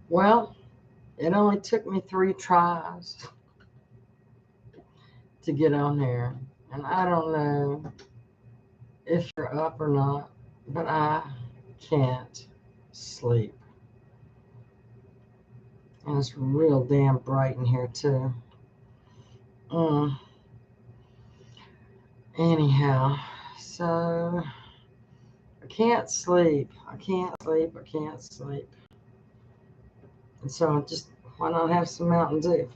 Well, it only took me 3 tries to get on there. And I don't know if you're up or not, but I can't sleep. And it's real damn bright in here, too. Mm. Anyhow, so I can't sleep. I can't sleep. I can't sleep. And so just, why not have some Mountain Dew?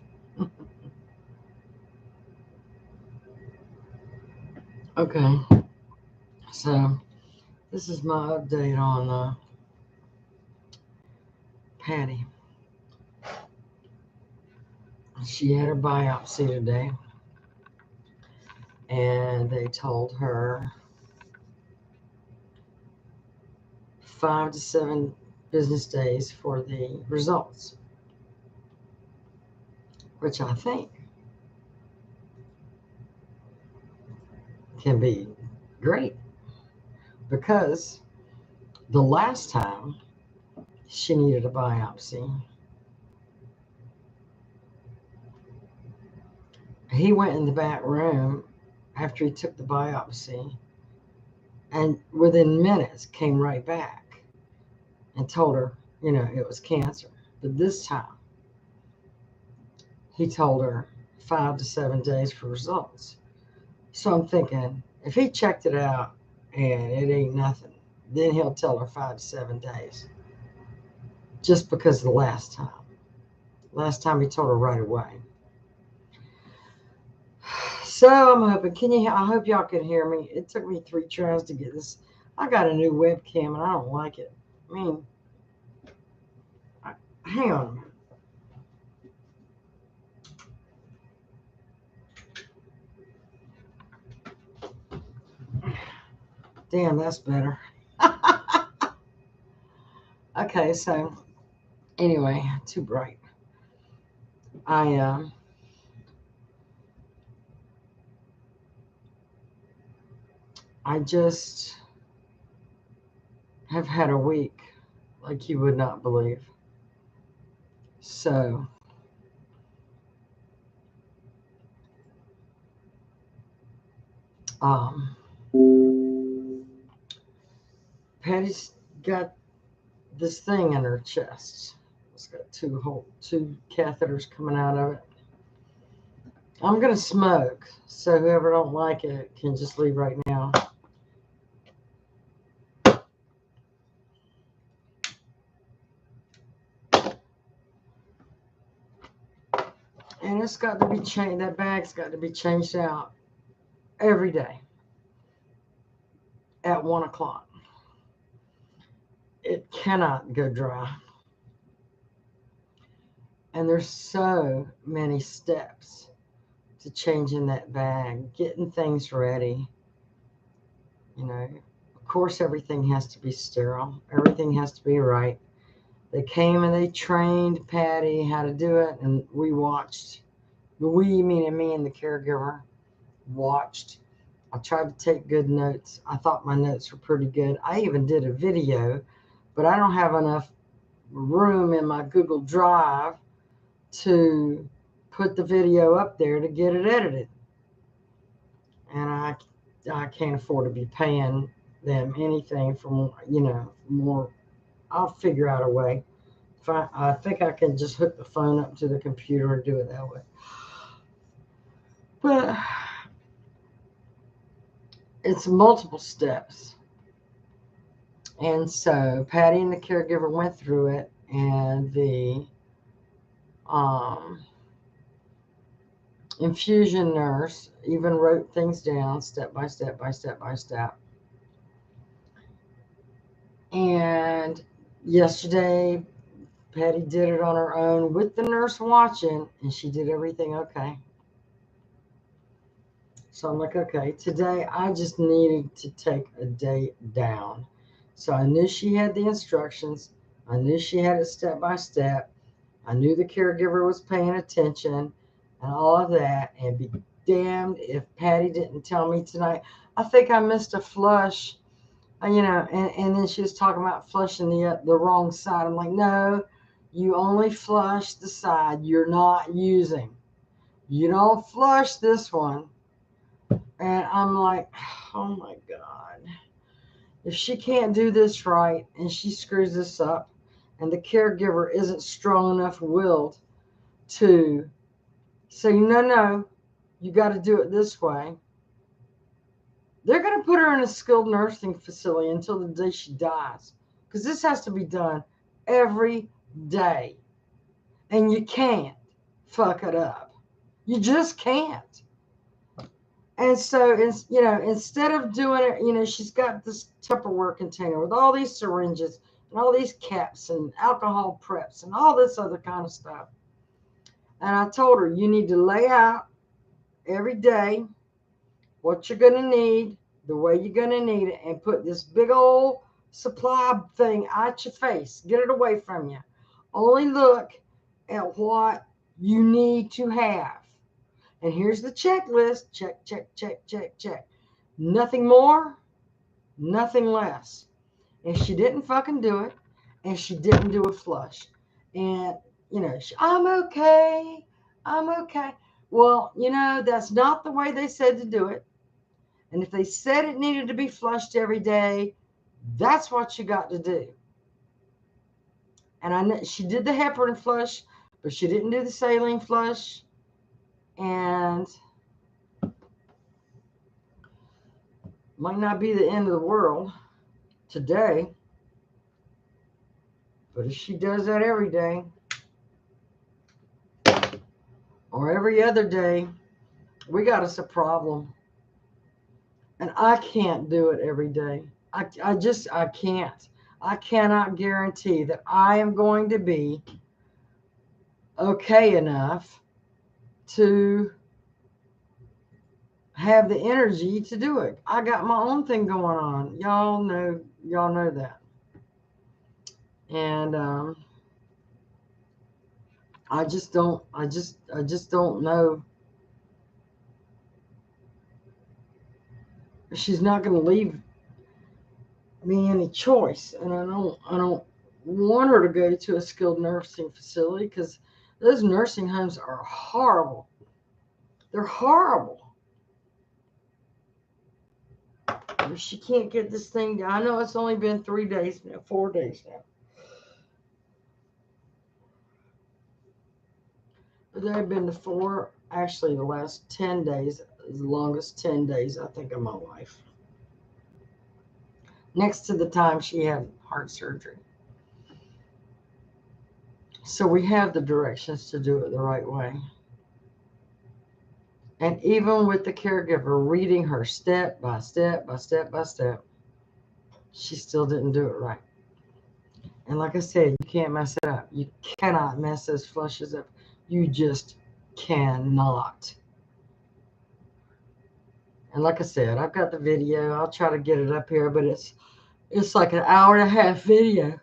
Okay, so this is my update on Patti. She had her biopsy today, and they told her 5 to 7 business days for the results, which I think can be great because the last time she needed a biopsy, he went in the back room after he took the biopsy and within minutes came right back and told her, it was cancer. But this time, he told her 5 to 7 days for results. So I'm thinking, if he checked it out and it ain't nothing, then he'll tell her 5 to 7 days. Just because the last time. Last time he told her right away. So I'm hoping, I hope y'all can hear me. It took me 3 tries to get this. I got a new webcam and I don't like it. I mean, hang on a minute. Damn, that's better. Okay, so anyway, too bright. I just have had a week like you would not believe. So um Patty's got this thing in her chest. It's got two catheters coming out of it. I'm gonna smoke, so whoever don't like it can just leave right now. And it's got to be changed. That bag's got to be changed out every day at 1 o'clock. It cannot go dry. And there's so many steps to changing that bag, getting things ready. Of course, everything has to be sterile. Everything has to be right. They came and they trained Patti how to do it, and we watched. We, meaning me and the caregiver, watched. I tried to take good notes. I thought my notes were pretty good. I even did a video, but I don't have enough room in my Google Drive to put the video up there to get it edited. And I can't afford to be paying them anything for more. I'll figure out a way. I think I can just hook the phone up to the computer and do it that way. But it's multiple steps. And so Patti and the caregiver went through it, and the infusion nurse even wrote things down step by step by step by step. And yesterday, Patti did it on her own with the nurse watching, and she did everything okay. So I'm like, okay, today I just needed to take a day down. So I knew she had the instructions. I knew she had it step by step. I knew the caregiver was paying attention and all of that. And be damned if Patti didn't tell me tonight. I think I missed a flush, and then she was talking about flushing the wrong side. I'm like, no, You only flush the side you're not using. You don't flush this one. And I'm like, oh my God. If she can't do this right and she screws this up and the caregiver isn't strong enough willed to say, no, you got to do it this way, they're going to put her in a skilled nursing facility until the day she dies. Because this has to be done every day. And you can't fuck it up. You just can't. And so, instead of doing it, she's got this Tupperware container with all these syringes and all these caps and alcohol preps and all this other kind of stuff. And I told her, you need to lay out every day what you're going to need, the way you're going to need it, and put this big old supply thing out your face. Get it away from you. Only look at what you need to have. And here's the checklist. Check, check, check, check, check. Nothing more, nothing less. And she didn't fucking do it. And she didn't do a flush. And, I'm okay. I'm okay. Well, that's not the way they said to do it. And if they said it needed to be flushed every day, that's what you got to do. And I know she did the heparin flush, but she didn't do the saline flush. And might not be the end of the world today, but if she does that every day or every other day, we got us a problem. And I can't do it every day. I can't. I cannot guarantee that I am going to be okay enough to have the energy to do it. I got my own thing going on. Y'all know that. And I just don't know. She's not going to leave me any choice, and I don't want her to go to a skilled nursing facility because those nursing homes are horrible. They're horrible. If she can't get this thing done, I know it's only been 4 days now. But there have been the last 10 days, the longest 10 days, I think, of my life. Next to the time she had heart surgery. So we have the directions to do it the right way. And even with the caregiver reading her step by step, she still didn't do it right. And like I said, you can't mess it up. You cannot mess those flushes up. You just cannot. And like I said, I've got the video. I'll try to get it up here, but it's like an hour and a half video.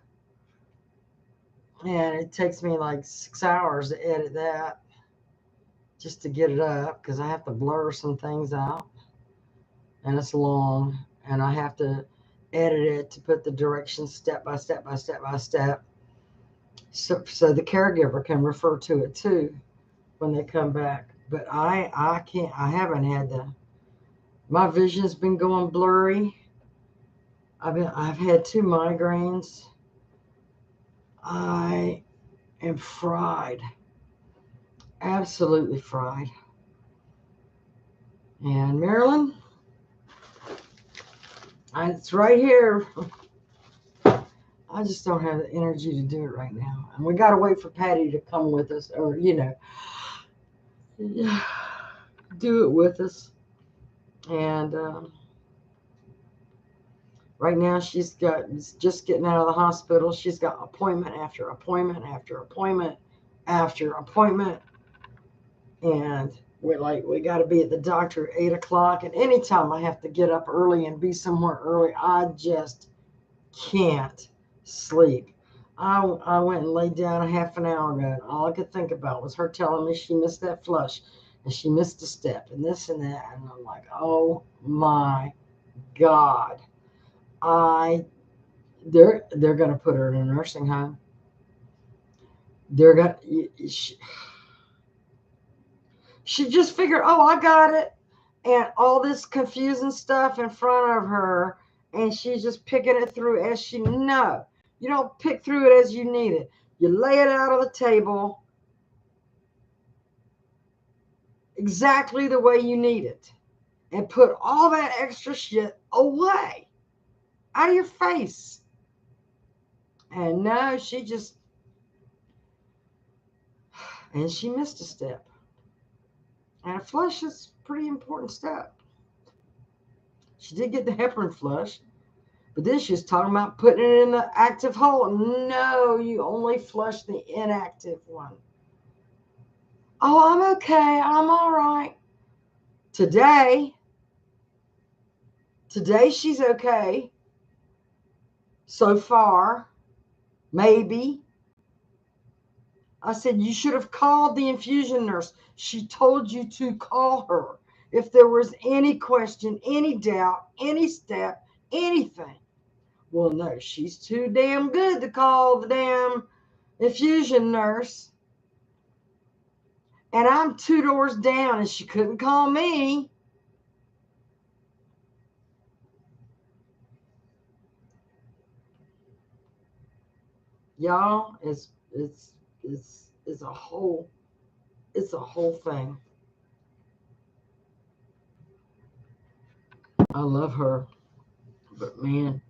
And it takes me like 6 hours to edit that just to get it up because I have to blur some things out. And it's long. And I have to edit it to put the directions step by step. So the caregiver can refer to it too when they come back. But I can't. I haven't had my vision's been going blurry. I've had 2 migraines. I am fried. Absolutely fried. And Marilyn, it's right here. I just don't have the energy to do it right now. And we got to wait for Patti to come with us or, do it with us. And right now she's just getting out of the hospital. She's got appointment after appointment after appointment after appointment. And we got to be at the doctor at 8 o'clock. And anytime I have to get up early and be somewhere early, I just can't sleep. I went and laid down a half an hour ago, and all I could think about was her telling me she missed that flush and she missed a step and this and that. And I'm like, oh my God. They're going to put her in a nursing home. They're gonna. She just figured, oh, I got it, and all this confusing stuff in front of her, and she's just picking it through as she. No, you don't pick through it as you need it. You lay it out on the table exactly the way you need it, and put all that extra shit away out of your face. And no, she just, and she missed a step. And a flush is a pretty important step. She did get the heparin flush, but then she was talking about putting it in the active hole. No, you only flush the inactive one. Oh, I'm okay. I'm all right. Today she's okay. So far, maybe. I said, you should have called the infusion nurse. She told you to call her if there was any question, any doubt, any step, anything. Well, no, she's too damn good to call the damn infusion nurse. And I'm 2 doors down and she couldn't call me. Y'all, it's a whole thing. I love her, but man,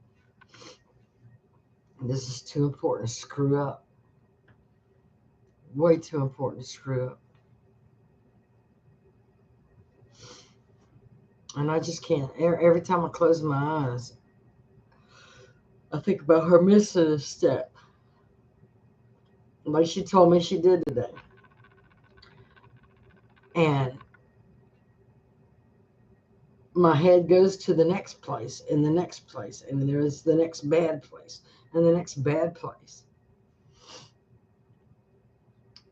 this is too important to screw up. Way too important to screw up. And I just can't. Every time I close my eyes, I think about her missing a step, like she told me she did today. And my head goes to the next place and the next place, and then there's the next bad place and the next bad place.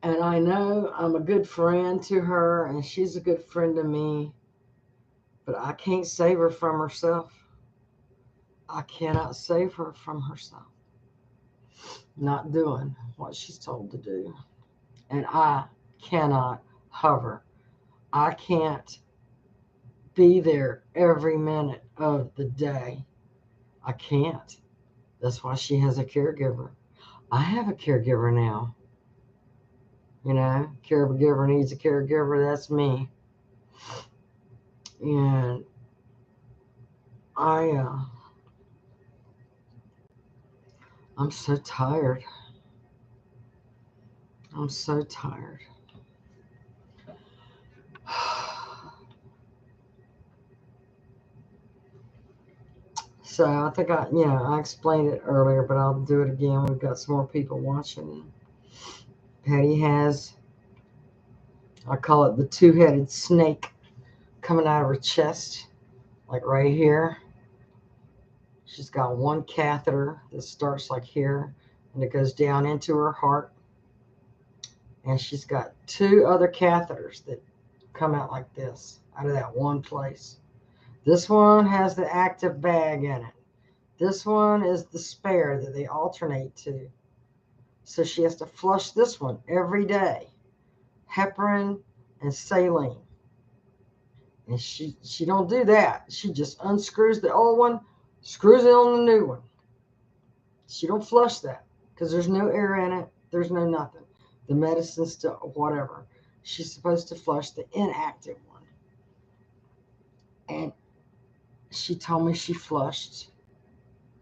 And I know I'm a good friend to her and she's a good friend to me, but I can't save her from herself. I cannot save her from herself. Not doing what she's told to do. And I cannot hover. I can't be there every minute of the day. I can't. That's why she has a caregiver. I have a caregiver now. You know, caregiver needs a caregiver. That's me. And I'm so tired. I'm so tired. So I think I explained it earlier, but I'll do it again. We've got some more people watching. Patti has, I call it the two-headed snake coming out of her chest, like right here. She's got one catheter that starts like here, and it goes down into her heart. And she's got 2 other catheters that come out like this, out of that one place. This one has the active bag in it. This one is the spare that they alternate to. So she has to flush this one every day. Heparin and saline. And she don't do that. She just unscrews the old one, screws it on the new one. She don't flush that because there's no air in it. There's no nothing. The medicine still, whatever. She's supposed to flush the inactive one. And she told me she flushed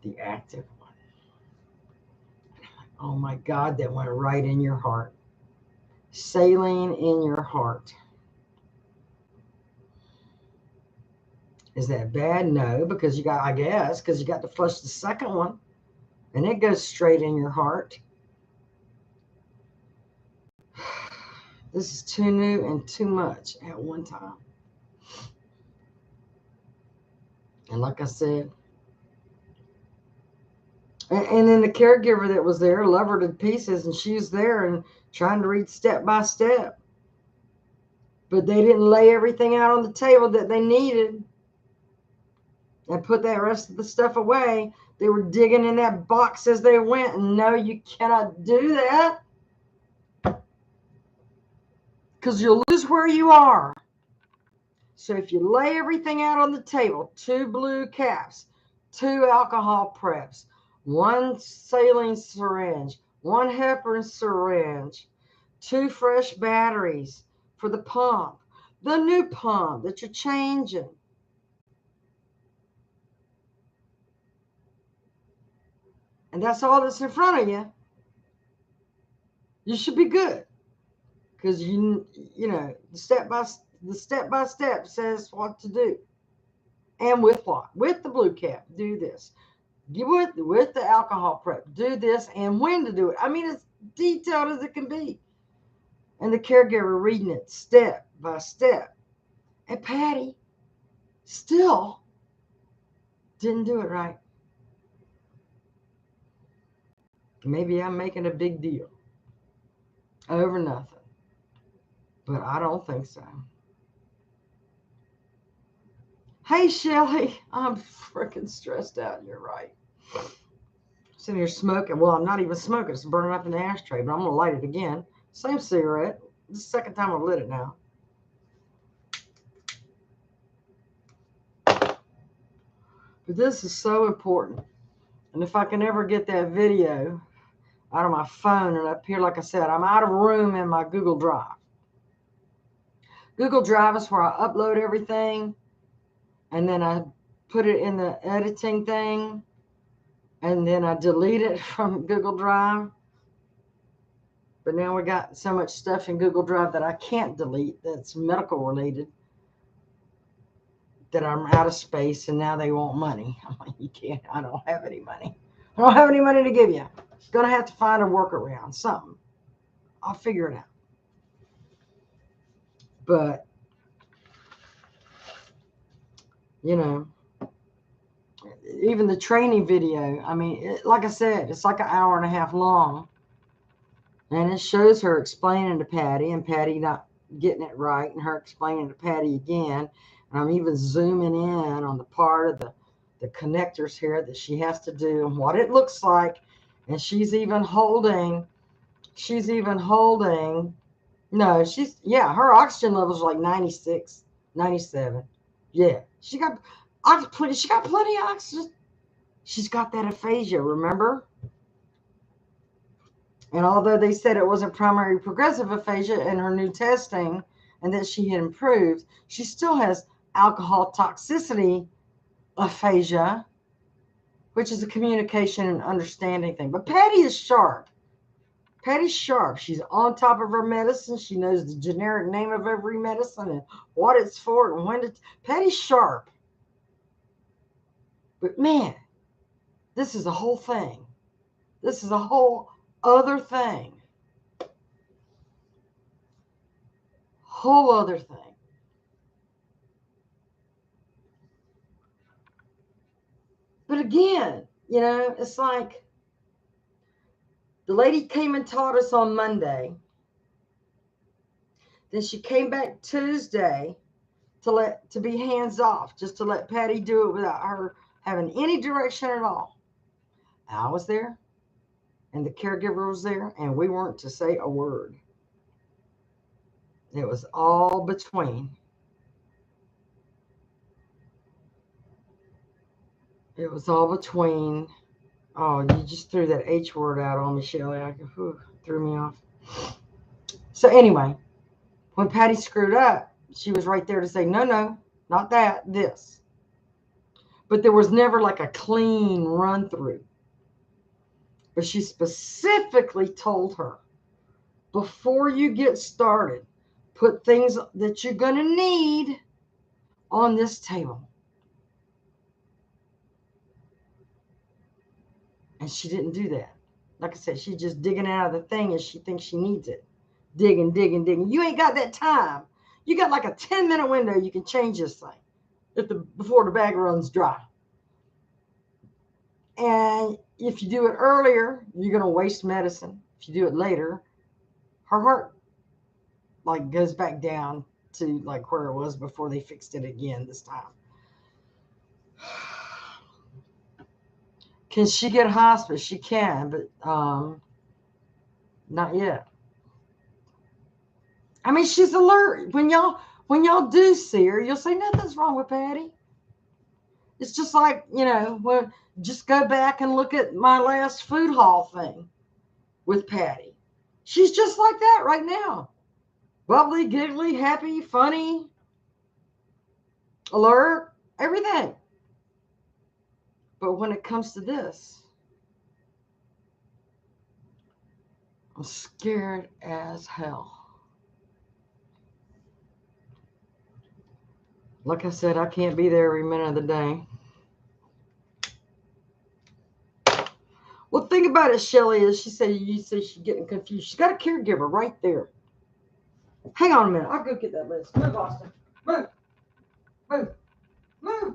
the active one. Oh my God, that went right in your heart. Saline in your heart. Is that bad? No, because you got to flush the second one, and it goes straight in your heart. This is too new and too much at one time. And like I said, and then the caregiver that was there loved her to pieces, and she was there and trying to read step by step. But they didn't lay everything out on the table that they needed and put that rest of the stuff away. They were digging in that box as they went, and no, you cannot do that. because you'll lose where you are. So if you lay everything out on the table, 2 blue caps, 2 alcohol preps, 1 saline syringe, 1 heparin syringe, 2 fresh batteries for the pump, the new pump that you're changing. And that's all that's in front of you. You should be good. Because you know, the step by step says what to do. And with what? With the blue cap, do this. With the alcohol prep, do this, and when to do it. I mean, it's detailed as it can be. And the caregiver reading it step by step. And Patti still didn't do it right. Maybe I'm making a big deal over nothing. But I don't think so. Hey, Shelly, I'm freaking stressed out. You're right. Sitting here smoking. Well, I'm not even smoking. It's burning up in the ashtray, but I'm going to light it again. Same cigarette. This is the second time I've lit it now. But this is so important. And if I can ever get that video out of my phone and up here, like I said, I'm out of room in my Google Drive. Google Drive is where I upload everything, and then I put it in the editing thing, and then I delete it from Google Drive. But now we got so much stuff in Google Drive that I can't delete that's medical related, that I'm out of space, and now they want money. I'm like, you can't, I don't have any money. I don't have any money to give you. Gonna have to find a workaround, something. I'll figure it out. But, you know, even the training video, I mean, like I said, it's like an hour and a half long. And it shows her explaining to Patti, and Patti not getting it right, and her explaining to Patti again. And I'm even zooming in on the part of the connectors here that she has to do and what it looks like. And she's even holding, no, her oxygen levels are like 96, 97. Yeah, she got plenty of oxygen. She's got that aphasia, remember? And although they said it wasn't primary progressive aphasia in her new testing and that she had improved, she still has alcohol toxicity aphasia, which is a communication and understanding thing. But Patti is sharp. Patti's sharp. She's on top of her medicine. She knows the generic name of every medicine and what it's for and when to. Patti's sharp. But man, this is a whole thing. This is a whole other thing. Whole other thing. But again, you know, it's like the lady came and taught us on Monday. Then she came back Tuesday to be hands off, just to let Patti do it without her having any direction at all. I was there, and the caregiver was there, and we weren't to say a word. It was all between. It was all between. Oh, you just threw that H word out on me, Shelly. Threw me off. So anyway, when Patti screwed up, she was right there to say, no, not that, this. But there was never like a clean run through. But she specifically told her, before you get started, put things that you're going to need on this table. And she didn't do that. Like I said, she's just digging out of the thing and she thinks she needs it. Digging. You ain't got that time. You got like a 10-minute window you can change this thing before the bag runs dry. And if you do it earlier, you're going to waste medicine. If you do it later, her heart like goes back down to like where it was before they fixed it again this time. Can she get hospice? She can, but not yet. I mean, she's alert. When y'all do see her, you'll say nothing's wrong with Patti. It's just like, when just go back and look at my last food haul thing with Patti. She's just like that right now. Bubbly, giggly, happy, funny, alert, everything. But when it comes to this, I'm scared as hell. Like I said, I can't be there every minute of the day. Well, think about it, Shelly, as she said, you said she's getting confused. She's got a caregiver right there. Hang on a minute. I'll go get that list. Move, Austin. Move. Move. Move.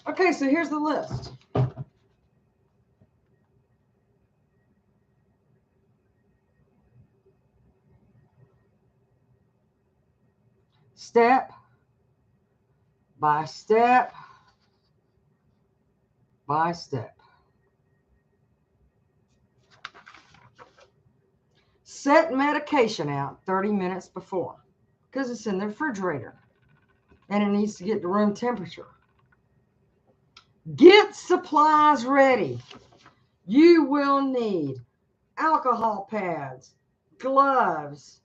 Okay, so here's the list. Step by step by step. Set medication out 30 minutes before because it's in the refrigerator and it needs to get to room temperature. Get supplies ready. You will need alcohol pads, gloves,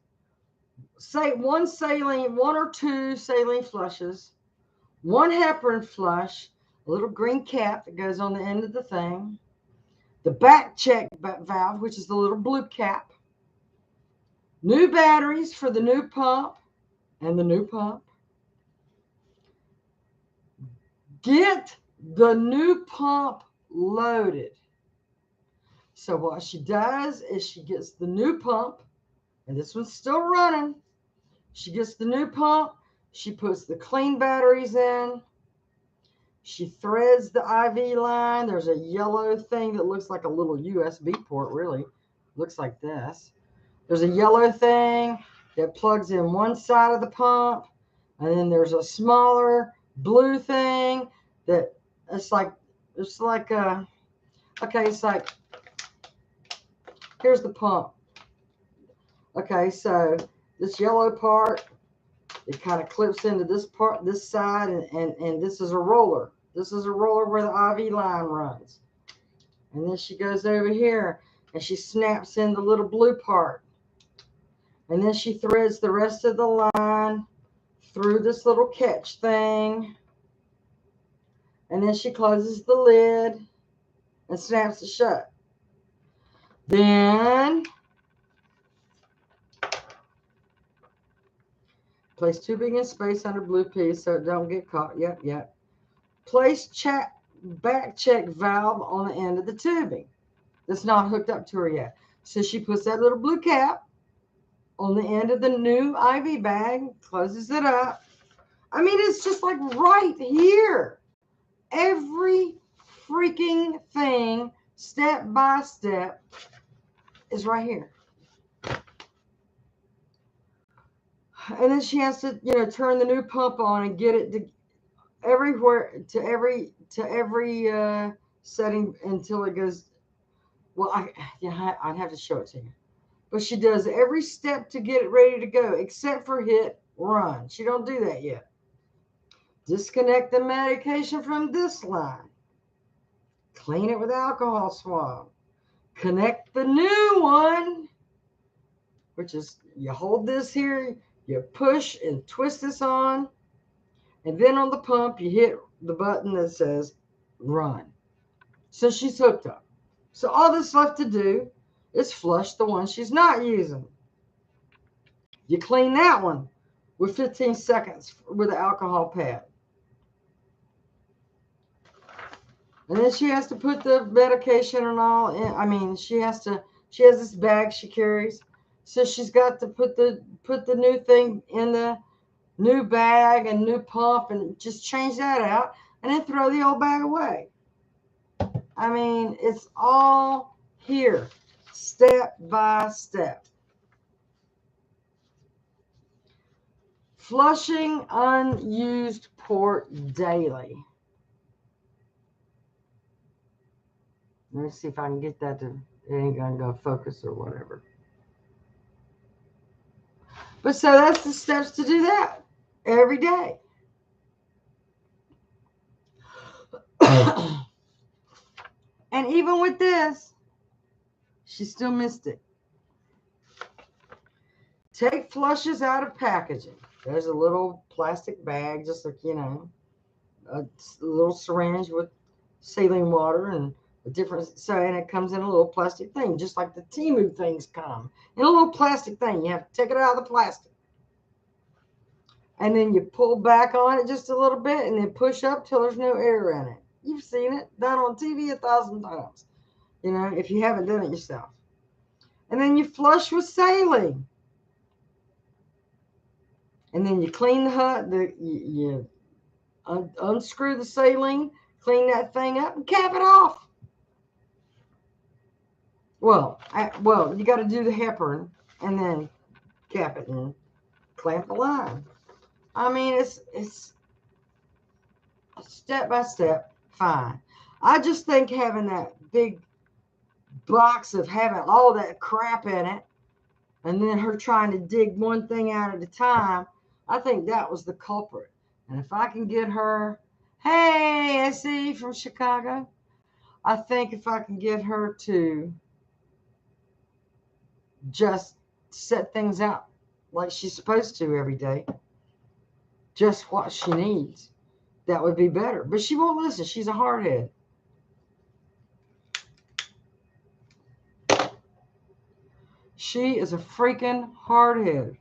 one or two saline flushes, one heparin flush, a little green cap that goes on the end of the thing, the back check valve, which is the little blue cap, new batteries for the new pump and the new pump. Get the new pump loaded. So what she does is she gets the new pump, and this one's still running. She gets the new pump. She puts the clean batteries in. She threads the IV line. There's a yellow thing that looks like a little USB port, really. Looks like this. There's a yellow thing that plugs in one side of the pump, and then there's a smaller blue thing that it's like here's the pump. Okay, so this yellow part, it kind of clips into this side, and this is a roller. This is a roller where the IV line runs. And then she goes over here and she snaps in the little blue part. And then she threads the rest of the line through this little catch thing. And then she closes the lid and snaps it shut. Then place tubing in space under blue piece so it don't get caught. Yep. Place back check valve on the end of the tubing that's not hooked up to her yet. So she puts that little blue cap on the end of the new IV bag, closes it up. I mean, it's just like right here. Every freaking thing, step by step, is right here. And then she has to, turn the new pump on and get it to everywhere, to every setting until it goes. Well, I'd have to show it to you. But she does every step to get it ready to go, except for hit run. She don't do that yet. Disconnect the medication from this line. Clean it with alcohol swab. Connect the new one, which is you hold this here, you push and twist this on, and then on the pump, you hit the button that says run. So she's hooked up. So all that's left to do is flush the one she's not using. You clean that one with 15 seconds with an alcohol pad. And then she has to put the medication and all in. I mean, she has this bag she carries. So she's got to put the new thing in the new bag and new pump and just change that out and then throw the old bag away. I mean, it's all here, step by step. Flushing unused port daily. Let me see if I can get that to, it ain't gonna go focus or whatever. But so that's the steps to do that every day. And even with this, she still missed it. Take flushes out of packaging. There's a little plastic bag, just like, a little syringe with saline water and a different, and it comes in a little plastic thing, just like the Temu things come in a little plastic thing. You have to take it out of the plastic. And then you pull back on it just a little bit and then push up till there's no air in it. You've seen it done on TV 1,000 times, if you haven't done it yourself. And then you flush with saline. And then you clean the hut, you unscrew the saline, clean that thing up, and cap it off. Well, you got to do the heparin and then cap it and clamp the line. I mean, it's step by step, fine. I just think having that big box of having all that crap in it, and then her trying to dig one thing out at a time, I think that was the culprit. And if I can get her, hey, SE from Chicago, I think if I can get her to just set things out like she's supposed to every day, just what she needs, that would be better. But she won't listen. She's a hardhead. She is a freaking hardhead.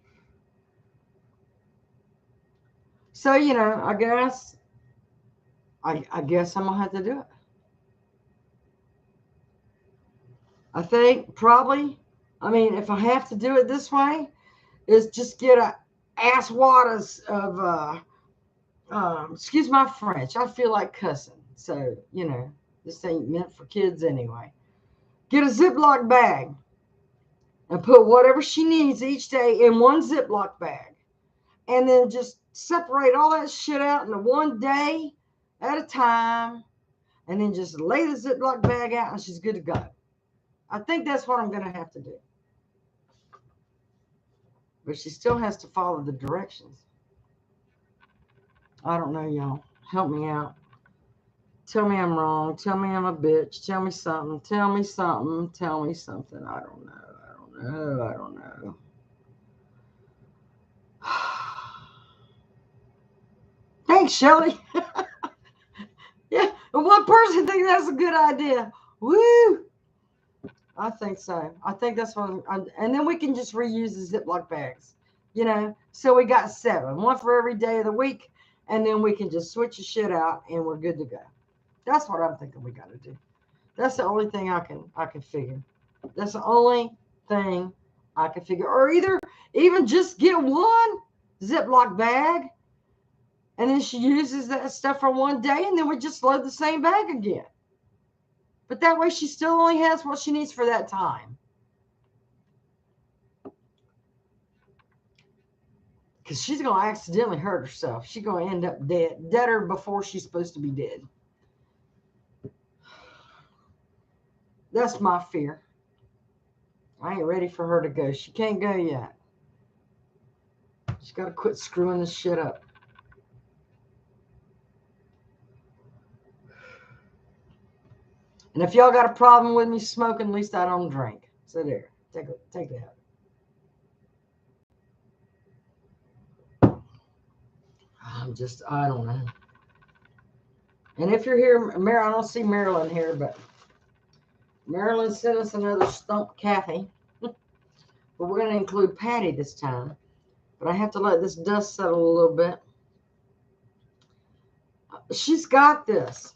So, I guess I'm going to have to do it. I think probably, if I have to do it this way, is just get a ass waters of, excuse my French, I feel like cussing. So, this ain't meant for kids anyway. Get a Ziploc bag and put whatever she needs each day in one Ziploc bag. And then just separate all that shit out into one day at a time. And then just lay the Ziploc bag out and she's good to go. I think that's what I'm going to have to do. But she still has to follow the directions. I don't know, y'all. Help me out. Tell me I'm wrong. Tell me I'm a bitch. Tell me something. Tell me something. Tell me something. I don't know. I don't know. Thanks, Shelly. Yeah, one person thinks that's a good idea. Woo! I think so. I think that's what and then we can just reuse the Ziploc bags, So we got 7, one for every day of the week, and then we can just switch the shit out and we're good to go. That's what I'm thinking we got to do. That's the only thing I can figure. That's the only thing I can figure. Or even just get one Ziploc bag, and then she uses that stuff for one day, and then we just load the same bag again. But that way she still only has what she needs for that time. Because she's going to accidentally hurt herself. She's going to end up deader before she's supposed to be dead. That's my fear. I ain't ready for her to go. She can't go yet. She's got to quit screwing this shit up. And if y'all got a problem with me smoking, at least I don't drink. So there, take that. I don't know. And if you're here, I don't see Marilyn here, but Marilyn sent us another Stump Kathy. But we're going to include Patti this time. But I have to let this dust settle a little bit. She's got this.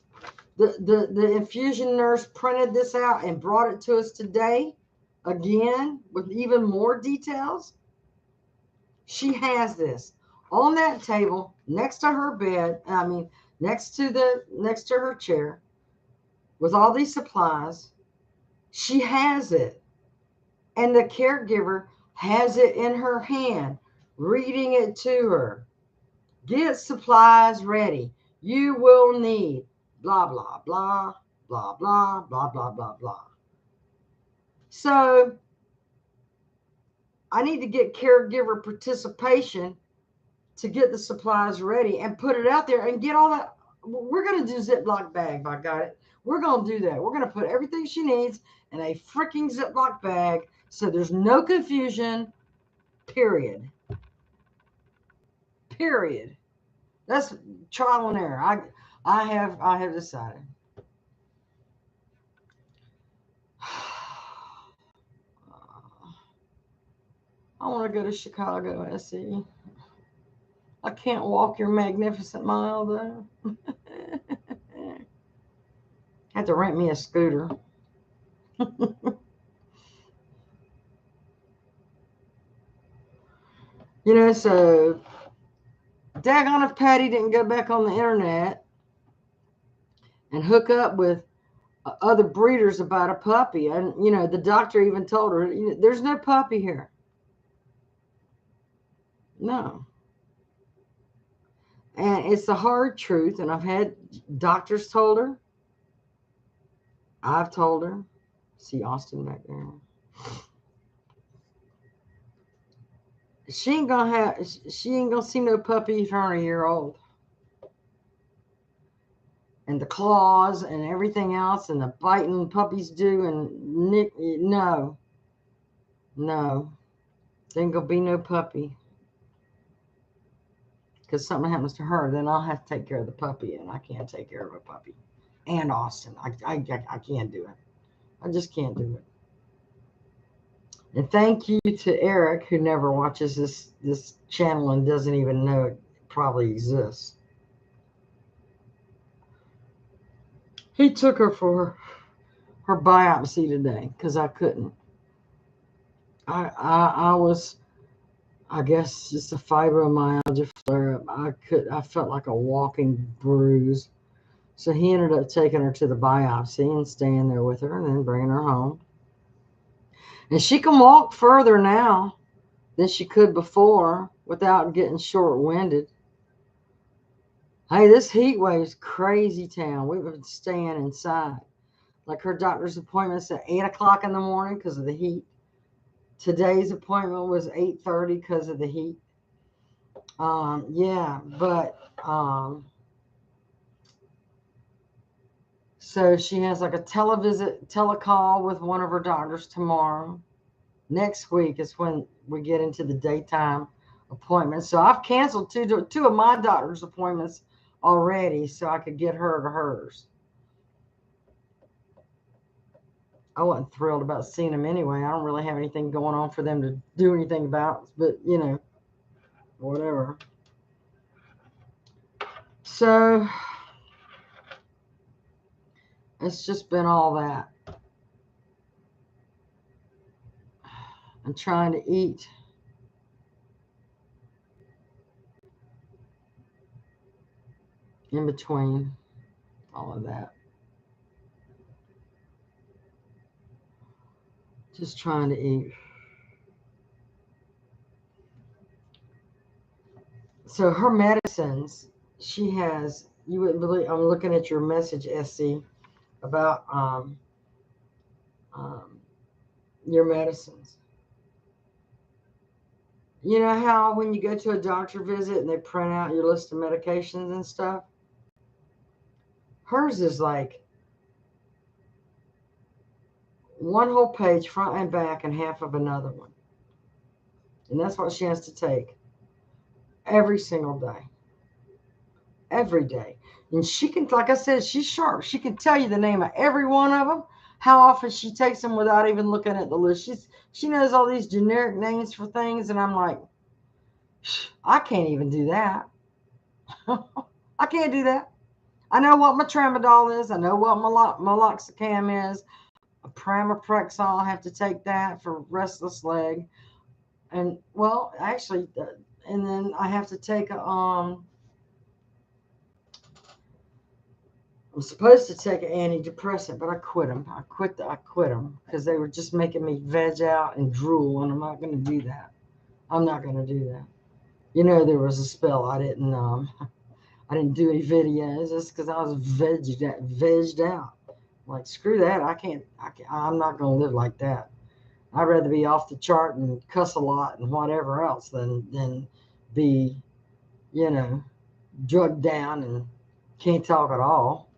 The infusion nurse printed this out and brought it to us today, again, with even more details. She has this on that table next to her bed. Next to her chair, with all these supplies. She has it, and the caregiver has it in her hand, reading it to her. Get supplies ready. You will need blah, blah, blah, blah, blah, blah, blah, blah, blah. So I need to get caregiver participation to get the supplies ready and put it out there and get all that. We're going to do Ziploc bag, by God. We're going to do that. We're going to put everything she needs in a freaking Ziploc bag so there's no confusion, period. Period. That's trial and error. I have decided. I want to go to Chicago, SE. I can't walk your magnificent mile, though. I have to rent me a scooter. So daggone if Patti didn't go back on the internet and hook up with other breeders about a puppy. And, the doctor even told her, there's no puppy here. No. And it's the hard truth. And I've had doctors told her. I've told her. See Austin back there. She ain't gonna see no puppy turn a year old. And the claws and everything else and the biting puppies do and no. There ain't gonna be no puppy. Because something happens to her, then I'll have to take care of the puppy, and I can't take care of a puppy. And Austin. I can't do it. I just can't do it. And thank you to Eric, who never watches this channel and doesn't even know it probably exists. He took her for her biopsy today because I couldn't. I was, I guess, just a fibromyalgia flare up. I felt like a walking bruise. So he ended up taking her to the biopsy and staying there with her and then bringing her home. And she can walk further now than she could before without getting short-winded. Hey, this heat wave's crazy town. We've been staying inside. Like her doctor's appointment's at 8 o'clock in the morning because of the heat. Today's appointment was 8:30 because of the heat. So she has like a telecall with one of her doctors tomorrow. Next week is when we get into the daytime appointments. So I've canceled two of my doctor's appointments already so I could get her to hers. I wasn't thrilled about seeing them anyway. I don't really have anything going on for them to do anything about, but whatever. So it's just been all that. I'm trying to eat in between all of that. Just trying to eat. So her medicines, she has, you wouldn't believe, I'm looking at your message, SC, about your medicines. You know how when you go to a doctor visit and they print out your list of medications and stuff? Hers is like one whole page, front and back, and half of another one. And that's what she has to take every single day. Every day. And she can, like I said, she's sharp. She can tell you the name of every one of them, how often she takes them without even looking at the list. She knows all these generic names for things, and I'm like, I can't even do that. I can't do that. I know what my tramadol is. I know what meloxicam is. A pramipexole, I have to take that for restless leg. And, well, actually, and then I have to take I'm supposed to take an antidepressant, but I quit them. I quit them because they were just making me veg out and drool, and I'm not going to do that. I'm not going to do that. There was a spell I didn't do any videos just because I was vegged out. Like, screw that. I'm not going to live like that. I'd rather be off the chart and cuss a lot and whatever else than be, drugged down and can't talk at all.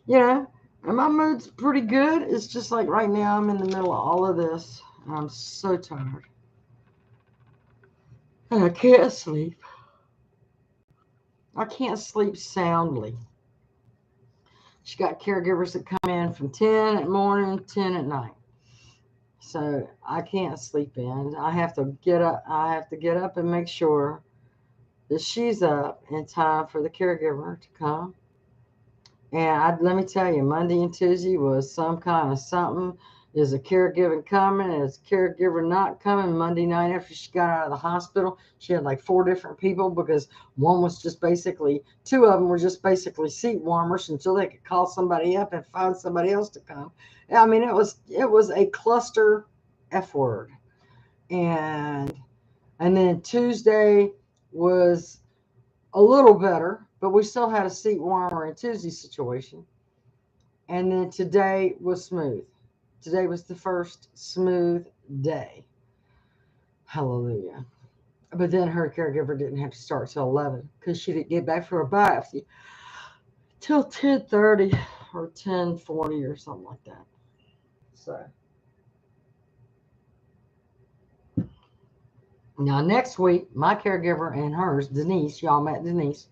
And my mood's pretty good. It's just like right now I'm in the middle of all of this. And I'm so tired. And I can't sleep. I can't sleep soundly. She got caregivers that come in from 10 at morning, 10 at night. So I can't sleep in. I have to get up and make sure that she's up in time for the caregiver to come. And let me tell you, Monday and Tuesday was some kind of something. Is a caregiver coming? Is a caregiver not coming? Monday night after she got out of the hospital, she had like 4 different people because one was just basically, 2 of them were just basically seat warmers until they could call somebody up and find somebody else to come. I mean, it was a cluster F word. And then Tuesday was a little better, but we still had a seat warmer in Tuesday's situation. And then today was smooth. Today was the first smooth day. Hallelujah. But then her caregiver didn't have to start till 11 because she didn't get back for a biopsy till 10:30 or 10:40 or something like that. So now next week, my caregiver and hers, Denise, y'all met Denise.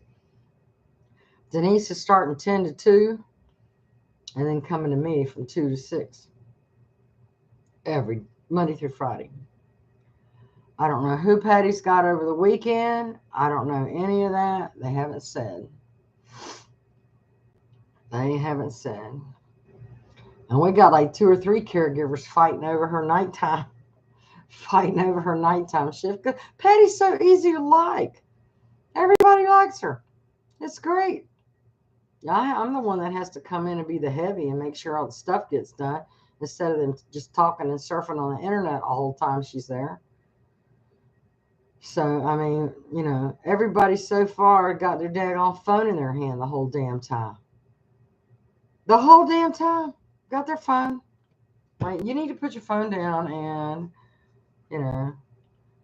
Denise is starting 10 to 2 and then coming to me from 2 to 6 every Monday through Friday. I don't know who Patty's got over the weekend. I don't know any of that. They haven't said. And we got like 2 or 3 caregivers fighting over her nighttime shift. Because Patty's so easy to like. Everybody likes her. It's great. I'm the one that has to come in and be the heavy and make sure all the stuff gets done instead of them just talking and surfing on the internet all the time she's there. So, I mean, everybody so far got their daggone phone in their hand the whole damn time. Got their phone. Like, you need to put your phone down and then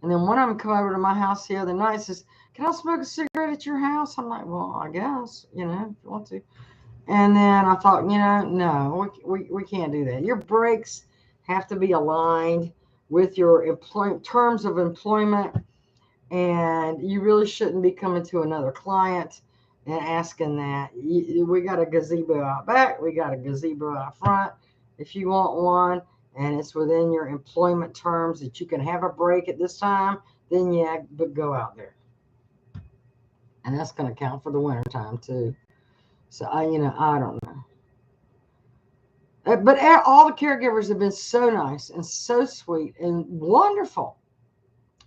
one of them come over to my house the other night and says, "Can I smoke a cigarette at your house?" I'm like, "Well, I guess, if you want to." And then I thought, no, we can't do that. Your breaks have to be aligned with your terms of employment. And you really shouldn't be coming to another client and asking that. We got a gazebo out back. We got a gazebo out front. If you want one and it's within your employment terms that you can have a break at this time, then but go out there. And that's going to count for the winter time too. So I don't know. But all the caregivers have been so nice and so sweet and wonderful.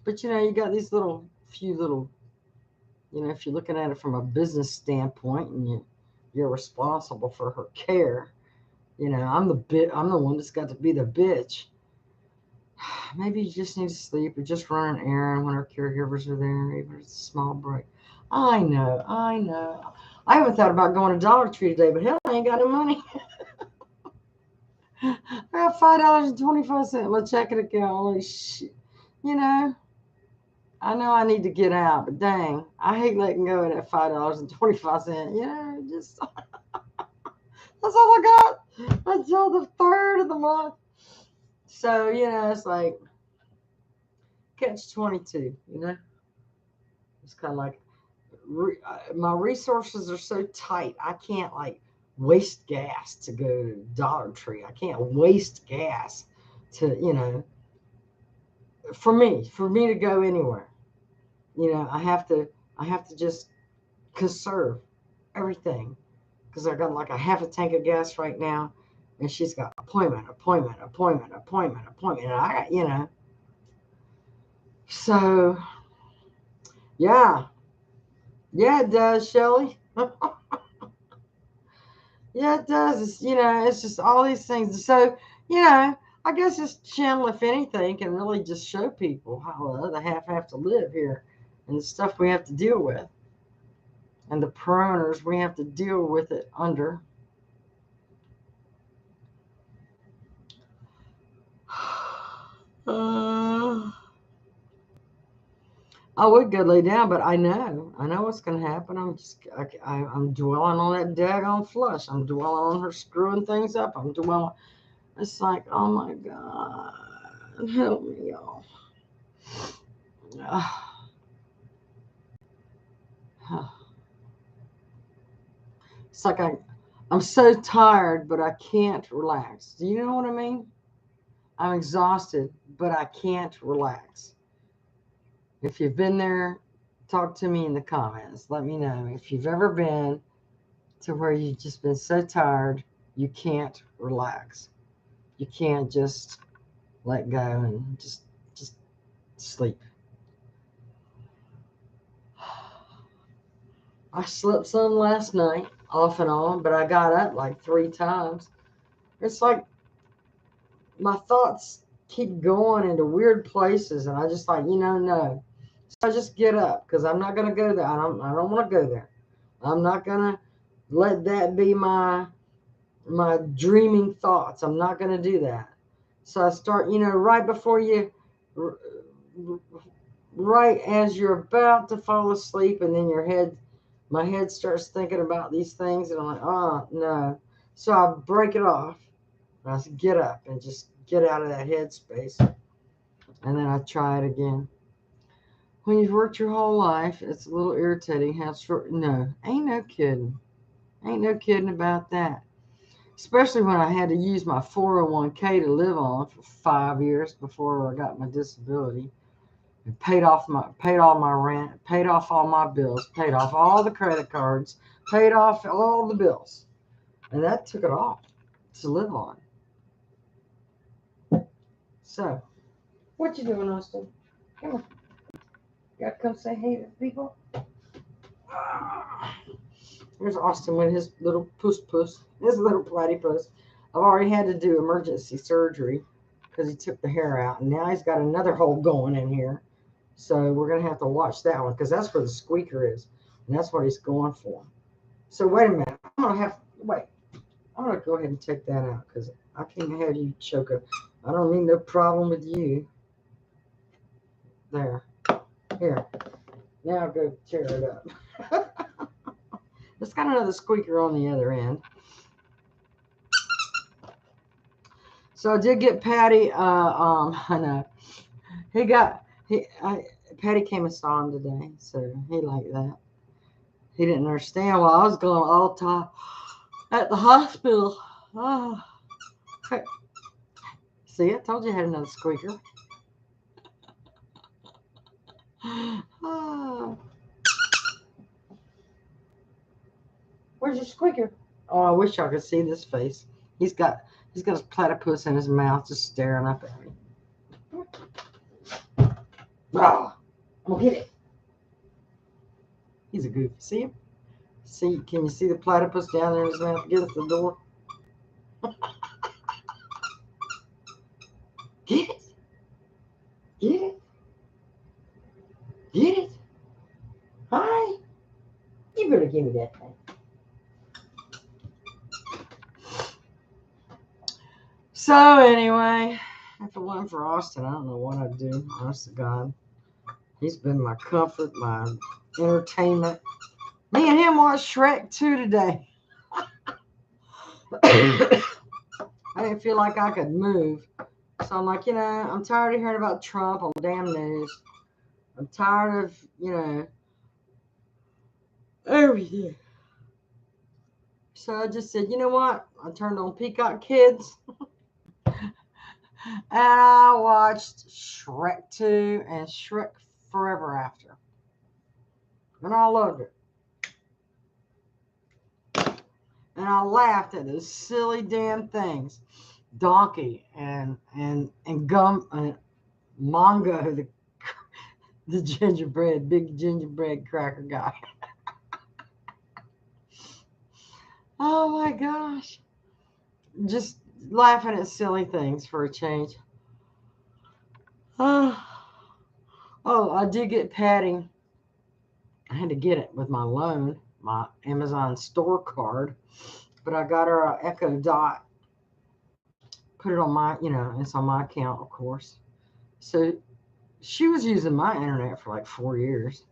But you got these few little, if you're looking at it from a business standpoint and you're responsible for her care, I'm the one that's got to be the bitch. Maybe you just need to sleep or just run an errand when her caregivers are there, even if it's a small break. I know. I haven't thought about going to Dollar Tree today, but hell, I ain't got no money. I got $5.25 in my checking account. Holy shit. I know I need to get out, but dang, I hate letting go of that $5.25. Just that's all I got until the 3rd of the month. So, it's like catch-22, It's kind of like my resources are so tight. I can't waste gas to go to Dollar Tree. I can't waste gas to, for me to go anywhere. I have to just conserve everything because I got like a half a tank of gas right now, and she's got appointment. And I got, so yeah, it does, Shelly. Yeah, it does. It's, it's just all these things. So, I guess this channel, if anything, can really just show people how the other half have to live here and the stuff we have to deal with and the parameters we have to deal with it under. I would go lay down, but I know what's going to happen. I'm dwelling on that daggone flush. I'm dwelling on her screwing things up. I'm dwelling. It's like, oh my God, help me, y'all. It's like I'm so tired, but I can't relax. Do you know what I mean? I'm exhausted, but I can't relax. If you've been there, talk to me in the comments. Let me know if you've ever been to where you've just been so tired, you can't relax. You can't just let go and just sleep. I slept some last night, off and on, but I got up like 3 times. It's like my thoughts keep going into weird places, and I just like, no. So I just get up because I'm not going to go there. I don't want to go there. I'm not going to let that be my dreaming thoughts. I'm not going to do that. So I start, right before you, right as you're about to fall asleep, and then my head starts thinking about these things, and I'm like, oh, no. So I break it off. I get up and just get out of that headspace. And then I try it again. When you've worked your whole life, it's a little irritating how short. No, ain't no kidding. Ain't no kidding about that. Especially when I had to use my 401k to live on for 5 years before I got my disability. And paid all my rent, paid off all my bills, paid off all the credit cards, paid off all the bills. And that took it all to live on. So, what you doing, Austin? Come on. You gotta come say hey to people. There's Austin with his little puss, his little platypus. I've already had to do emergency surgery because he took the hair out, and now he's got another hole going in here. So we're gonna have to watch that one because that's where the squeaker is, and that's what he's going for. So wait a minute. I'm gonna go ahead and take that out because I can't have you choke up. I don't need no problem with you. There. Here. Now I'll go tear it up. It's got another squeaker on the other end. So I did get Patti. I know. Patti came and saw him today, so he liked that. He didn't understand why I was going all the time at the hospital. Oh. Hey. See, I told you I had another squeaker. Oh. Where's your squeaker? Oh, I wish I could see this face. He's got his platypus in his mouth, just staring up at me. Oh, I'm gonna get it. He's a goof. See him? See? Can you see the platypus down there in his mouth? Get at the door. Get it. Get it. Get it. Hi. You better give me that thing. So anyway, if it wasn't for Austin, I don't know what I'd do. Honest to God. He's been my comfort, my entertainment. Me and him watched Shrek 2 today. I didn't feel like I could move. So I'm like, I'm tired of hearing about Trump on the damn news. I'm tired of, everything. So I just said, you know what? I turned on Peacock Kids. And I watched Shrek 2 and Shrek Forever After. And I loved it. And I laughed at those silly damn things. Donkey and Gum and Mongo, the big gingerbread cracker guy. Oh my gosh. Just laughing at silly things for a change. Oh, I did get Patti. I had to get it with my loan, my Amazon store card, but I got her a Echo Dot. Put it on my, it's on my account, of course. So she was using my internet for like 4 years.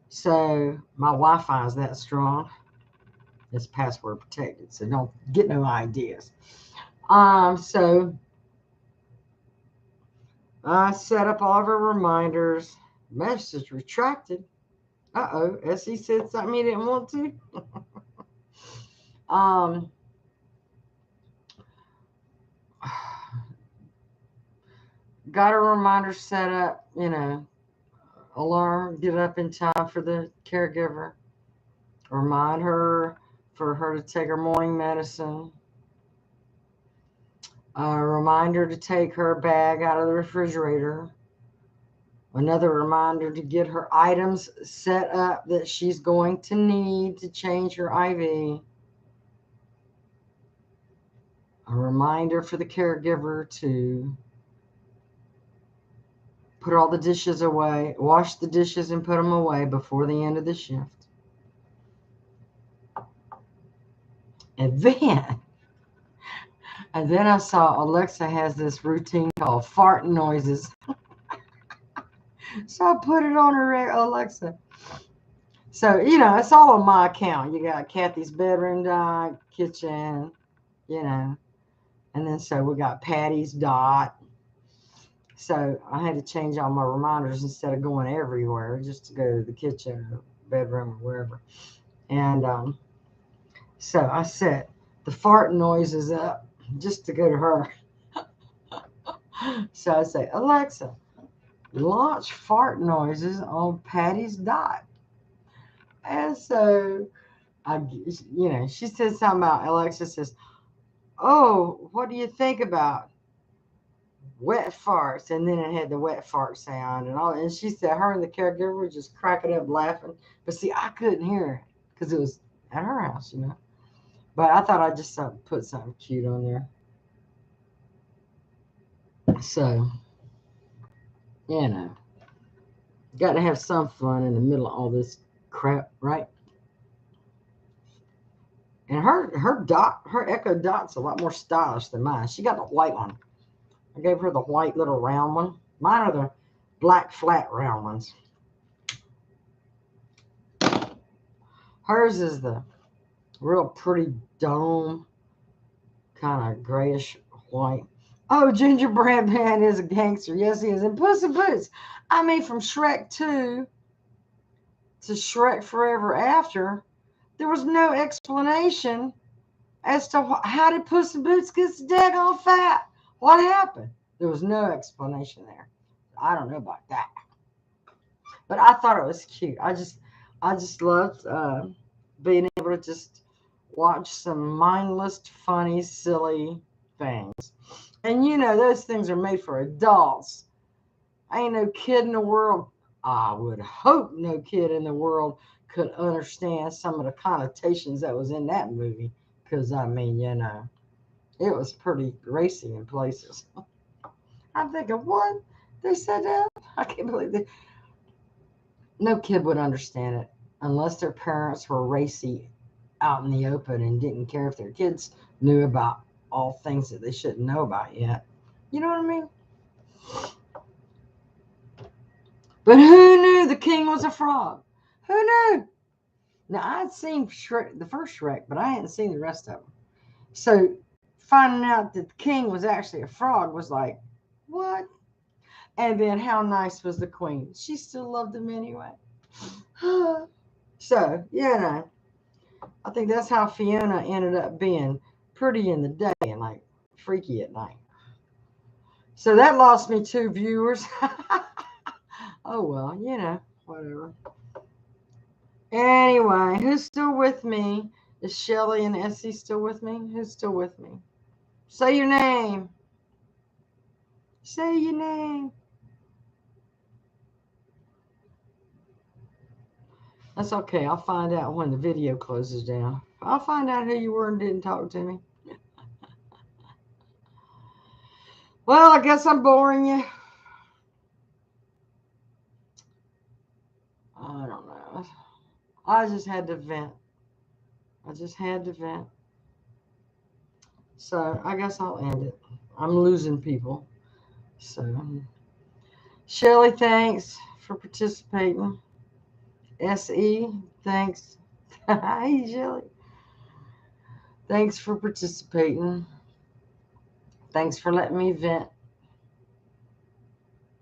So my Wi-Fi is that strong. It's password protected, so don't get no ideas. So I set up all of her reminders. Message retracted. Uh-oh, SE said something he didn't want to. Got a reminder set up, alarm, get up in time for the caregiver. Remind her for her to take her morning medicine. A reminder to take her bag out of the refrigerator. Another reminder to get her items set up that she's going to need to change her IV. A reminder for the caregiver to put all the dishes away, wash the dishes and put them away before the end of the shift. And then I saw Alexa has this routine called fart noises. So I put it on her Alexa. So, it's all on my account. You got Kathy's bedroom dot, kitchen, and then so we got Patty's dot. So I had to change all my reminders instead of going everywhere, just to go to the kitchen or bedroom or wherever. And so I set the fart noises up just to go to her. So I say, Alexa, launch fart noises on Patty's dot. And so she said something about, Alexa says, oh, what do you think about wet farts? And then it had the wet fart sound and all. And she said her and the caregiver were just cracking up laughing. But see, I couldn't hear it because it was at her house, But I thought I'd just put something cute on there. So, got to have some fun in the middle of all this crap, right? And her Echo Dot's a lot more stylish than mine. She got the white one. I gave her the white little round one. Mine are the black flat round ones. Hers is the real pretty dome, kind of grayish white. Oh, Gingerbread Man is a gangster. Yes, he is. And Puss in Boots. I mean, from Shrek 2 to Shrek Forever After, there was no explanation as to how did Puss in Boots get so daggone fat. What happened? There was no explanation there. I don't know about that. But I thought it was cute. I just loved being able to just watch some mindless, funny, silly things. And those things are made for adults. Ain't no kid in the world, I would hope no kid in the world could understand some of the connotations that was in that movie. Because, I mean, it was pretty racy in places. I'm thinking, what? They said that? I can't believe it. No kid would understand it unless their parents were racy out in the open and didn't care if their kids knew about all things that they shouldn't know about yet. You know what I mean? But who knew the king was a frog? Who knew? Now, I'd seen Shrek, the first Shrek, but I hadn't seen the rest of them. So finding out that the king was actually a frog was like, what? And then how nice was the queen? She still loved him anyway. So, I think that's how Fiona ended up being pretty in the day and like freaky at night. So that lost me 2 viewers. Oh, well, whatever. Anyway, who's still with me? Is Shelly and Essie still with me? Who's still with me? Say your name. Say your name. That's okay. I'll find out when the video closes down. I'll find out who you were and didn't talk to me. Well, I guess I'm boring you. I don't know. I just had to vent. I just had to vent. So I guess I'll end it. I'm losing people. So, Shelly, thanks for participating. SE, thanks. Hi, Shelly. Thanks for participating. Thanks for letting me vent.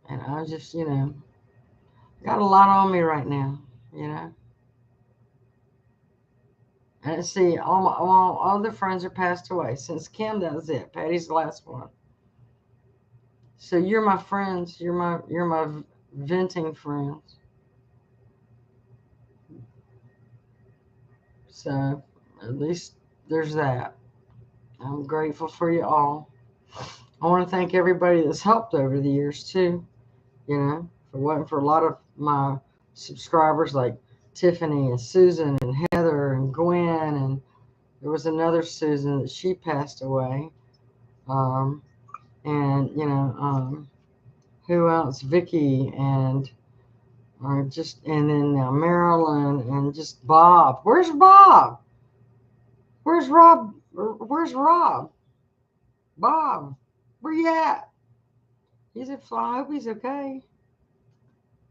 And I just, got a lot on me right now, you know. And see, all other friends are passed away. Since Kim, that was it. Patty's the last one. So you're my friends. You're my venting friends. So at least there's that. I'm grateful for you all. I want to thank everybody that's helped over the years too. If it wasn't for a lot of my subscribers like Tiffany and Susan and Heather and Gwen, and there was another Susan that she passed away. Um, and who else? Vicky and and then Marilyn and just Bob. Where's Bob? Where's Rob? Where's Rob? Bob, where you at? He's at Fly. I hope he's okay.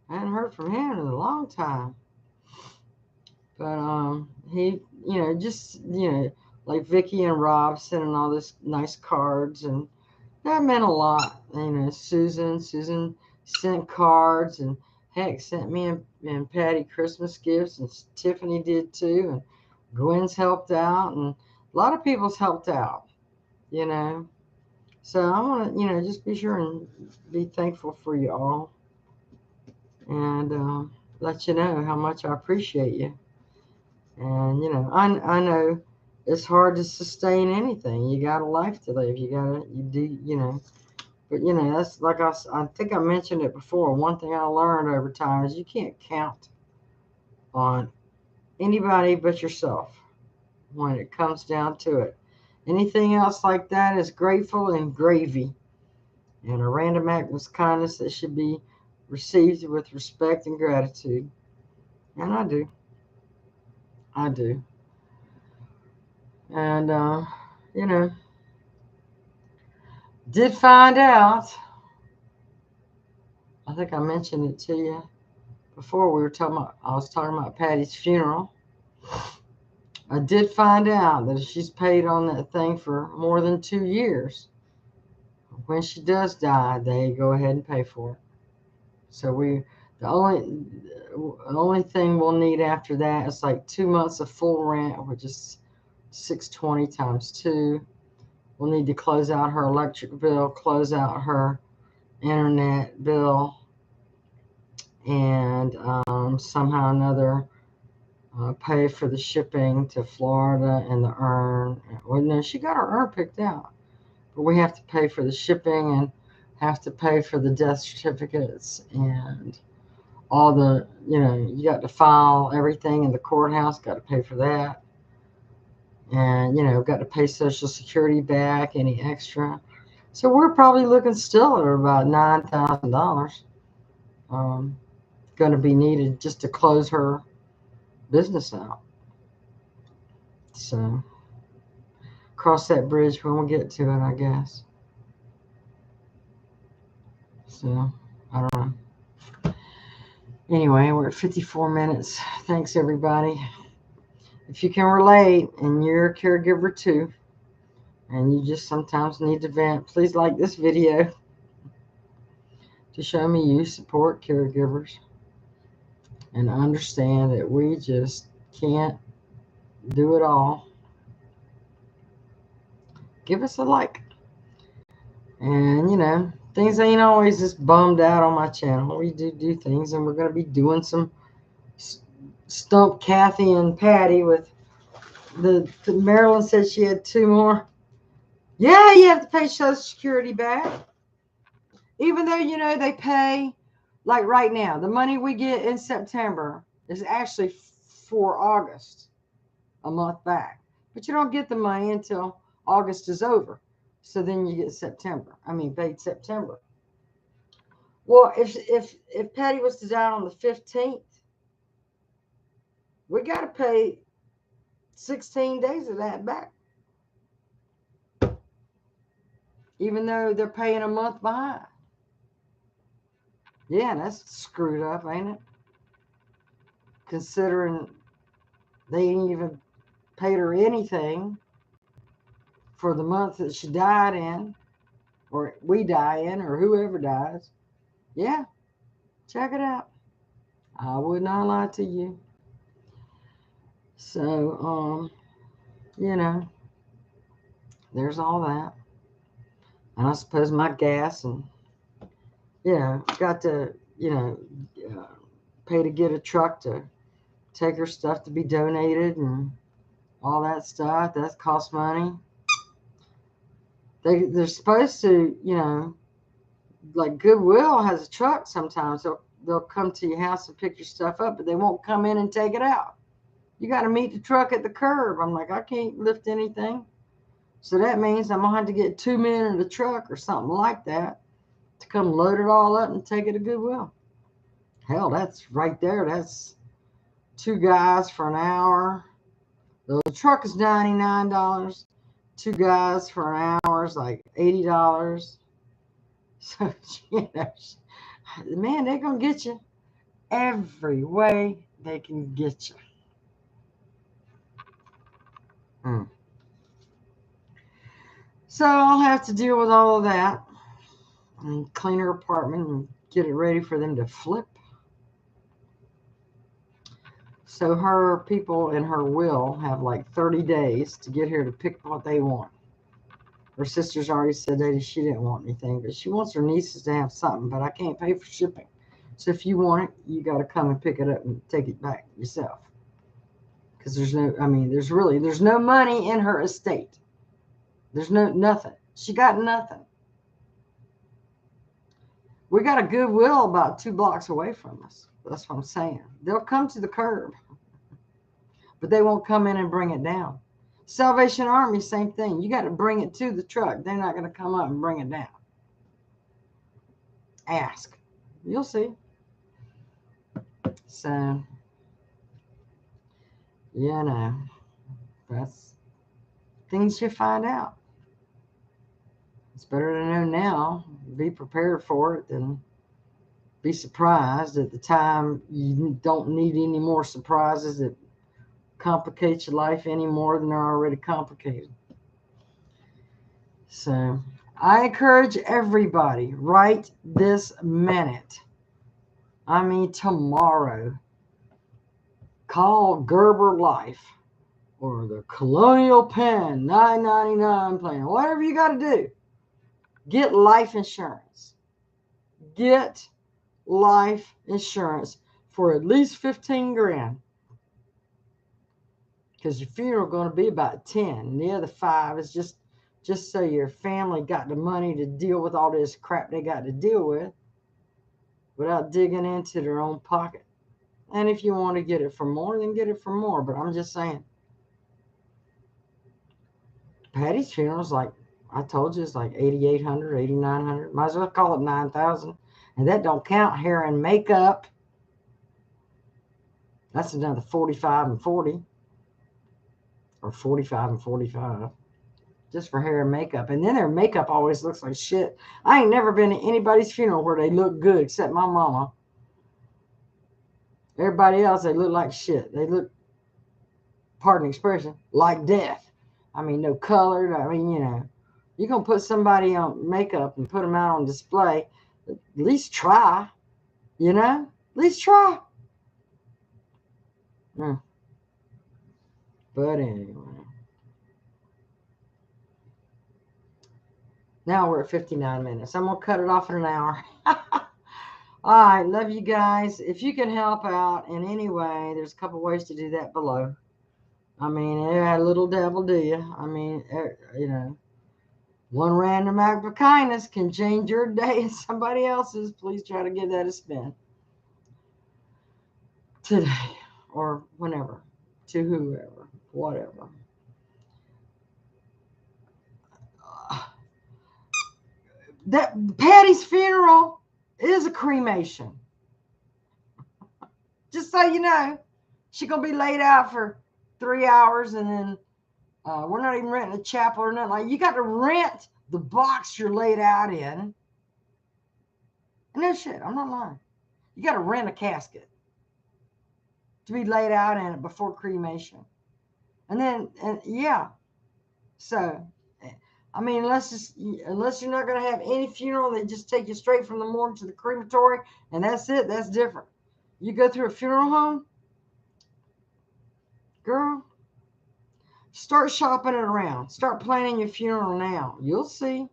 I hadn't heard from him in a long time. But he, like Vicky and Rob sending all this nice cards, and that meant a lot. Susan sent cards, and heck, sent me and Patti Christmas gifts, and Tiffany did too, and Gwen's helped out, and a lot of people's helped out. You know, so I want to, just be sure and be thankful for you all, and let you know how much I appreciate you. And I know it's hard to sustain anything. You got a life to live. You do. But that's like I think I mentioned it before. One thing I learned over time is you can't count on anybody but yourself when it comes down to it. Anything else like that is grateful and gravy, and a random act of kindness that should be received with respect and gratitude. And I do. I do. And you know, did find out. I think I mentioned it to you before. I was talking about Patty's funeral. I did find out that if she's paid on that thing for more than 2 years, when she does die, they go ahead and pay for it. So the only thing we'll need after that is like 2 months of full rent, which is 620 times 2. We'll need to close out her electric bill, close out her internet bill, and somehow or another pay for the shipping to Florida and the urn. Well, no, she got her urn picked out, but we have to pay for the shipping and have to pay for the death certificates and all the, you got to file everything in the courthouse, got to pay for that. And, got to pay Social Security back, any extra. So we're probably looking still at about $9,000 going to be needed just to close her business out. So cross that bridge when we get to it, I guess. So I don't know. Anyway, we're at 54 minutes. Thanks, everybody. If you can relate and you're a caregiver too, and you just sometimes need to vent, please like this video to show me you support caregivers and understand that we just can't do it all. Give us a like. And things ain't always just bummed out on my channel. We do things, and we're going to be doing some Stump Kathy and Patti with the Marilyn said she had 2 more. Yeah, you have to pay Social Security back. Even though, they pay, like right now, the money we get in September is actually for August, a month back. But you don't get the money until August is over. So then you get September. I mean, paid September. Well, if Patti was to die on the 15th, we got to pay 16 days of that back, even though they're paying a month behind. Yeah, that's screwed up, ain't it? Considering they ain't even paid her anything for the month that she died in, or we die in, or whoever dies. Yeah, check it out. I would not lie to you. So, you know, there's all that. And I suppose my gas and, got to, uh, pay to get a truck to take her stuff to be donated and all that stuff. That costs money. They're supposed to, like Goodwill has a truck sometimes. They'll come to your house and pick your stuff up, but they won't come in and take it out. You got to meet the truck at the curb. I'm like, I can't lift anything. So that means I'm going to have to get 2 men in the truck or something like that to come load it all up and take it to Goodwill. Hell, that's right there. That's 2 guys for an hour. The truck is $99. 2 guys for an hour is like $80. So, man, they're going to get you every way they can get you. So I'll have to deal with all of that and clean her apartment and get it ready for them to flip. So her people in her will have like 30 days to get here to pick what they want. Her sister's already said that she didn't want anything, but she wants her nieces to have something, but I can't pay for shipping. So if you want it, you got to come and pick it up and take it back yourself. Because there's no money in her estate. There's nothing. She got nothing. We got a Goodwill about 2 blocks away from us. That's what I'm saying. They'll come to the curb, but they won't come in and bring it down. Salvation Army, same thing. You got to bring it to the truck. They're not going to come up and bring it down. Ask. You'll see. So, that's things you find out. It's better to know now, be prepared for it, than be surprised at the time. You don't need any more surprises that complicate your life any more than they're already complicated. So I encourage everybody right this minute, I mean tomorrow, call Gerber Life or the Colonial Penn $9.99 plan, whatever you got to do. Get life insurance. Get life insurance for at least 15 grand. Because your funeral is going to be about 10. And the other 5 is just so your family got the money to deal with all this crap they got to deal with without digging into their own pocket. And if you want to get it for more, then get it for more. But I'm just saying, Patti's funeral is like, I told you, it's like $8,800, $8,900. Might as well call it $9,000. And that don't count hair and makeup. That's another 45 and 40. Or 45 and 45. Just for hair and makeup. And then their makeup always looks like shit. I ain't never been to anybody's funeral where they look good except my mama. Everybody else, they look like shit. They look, pardon the expression, like death. I mean, no color. I mean, you're going to put somebody on makeup and put them out on display. At least try. At least try. But anyway. Now we're at 59 minutes. I'm going to cut it off in an hour. All right. Love you guys. If you can help out in any way, there's a couple ways to do that below. I mean, a little devil, do you? I mean, one random act of kindness can change your day and somebody else's. Please try to give that a spin. Today or whenever. To whoever. Whatever. That Patty's funeral is a cremation. Just so you know, she's going to be laid out for 3 hours, and then we're not even renting a chapel or nothing. Like, you got to rent the box you're laid out in. No shit, I'm not lying. You got to rent a casket to be laid out in it before cremation. Yeah. So, I mean, unless you're not going to have any funeral, they just take you straight from the morgue to the crematory, and that's it. That's different. You go through a funeral home, girl, start shopping it around. Start planning your funeral now. You'll see,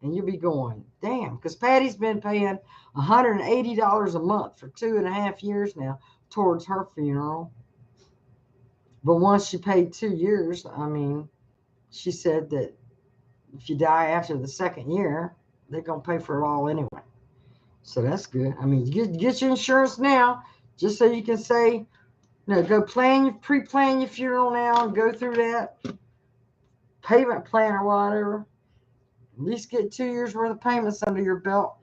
and you'll be going, damn, because Patty's been paying $180 a month for 2.5 years now towards her funeral. But once she paid 2 years, I mean, she said that if you die after the second year, they're going to pay for it all anyway. So that's good. I mean, get your insurance now, just so you can say, go pre-plan your funeral now and go through that payment plan or whatever. At least get 2 years worth of payments under your belt.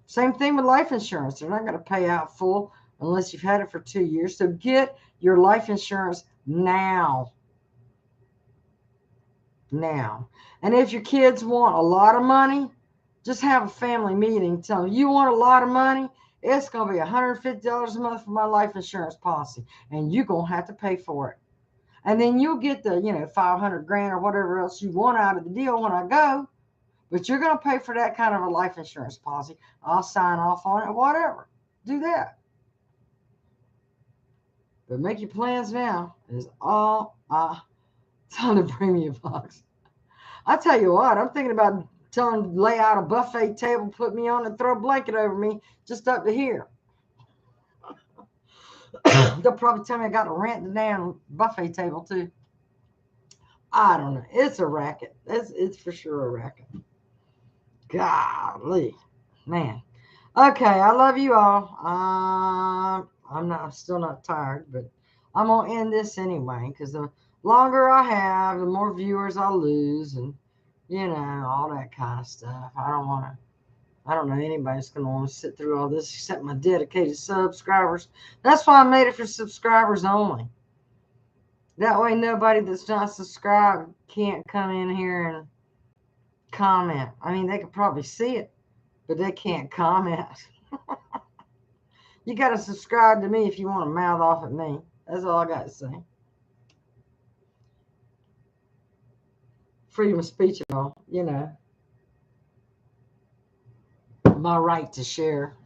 Same thing with life insurance. They're not going to pay out full unless you've had it for 2 years. So get your life insurance now. And if your kids want a lot of money, just have a family meeting. Tell them, you want a lot of money? It's going to be $150 a month for my life insurance policy, and you're going to have to pay for it. And then you'll get the, $500 grand or whatever else you want out of the deal when I go. But you're going to pay for that kind of a life insurance policy. I'll sign off on it, whatever. Do that. But make your plans now. Is all time to bring me a box. I tell you what, I'm thinking about telling them to lay out a buffet table, put me on, and throw a blanket over me just up to here. They'll probably tell me I got to rent the damn buffet table too. I don't know. It's a racket. It's for sure a racket. Golly, man. Okay, I love you all. I'm still not tired, but I'm gonna end this anyway because the longer I have, the more viewers I lose, and all that kind of stuff. I don't know anybody's gonna want to sit through all this except my dedicated subscribers. That's why I made it for subscribers only. That way nobody that's not subscribed can't come in here and comment. I mean, they could probably see it, but they can't comment. You got to subscribe to me if you want to mouth off at me. That's all I got to say. Freedom of speech and all, my right to share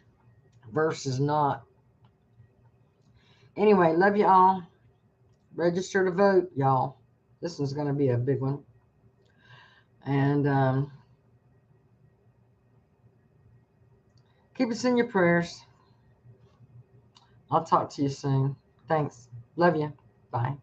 versus not. Anyway, love you all. Register to vote, y'all. This one's going to be a big one. And keep us in your prayers. I'll talk to you soon. Thanks. Love you. Bye.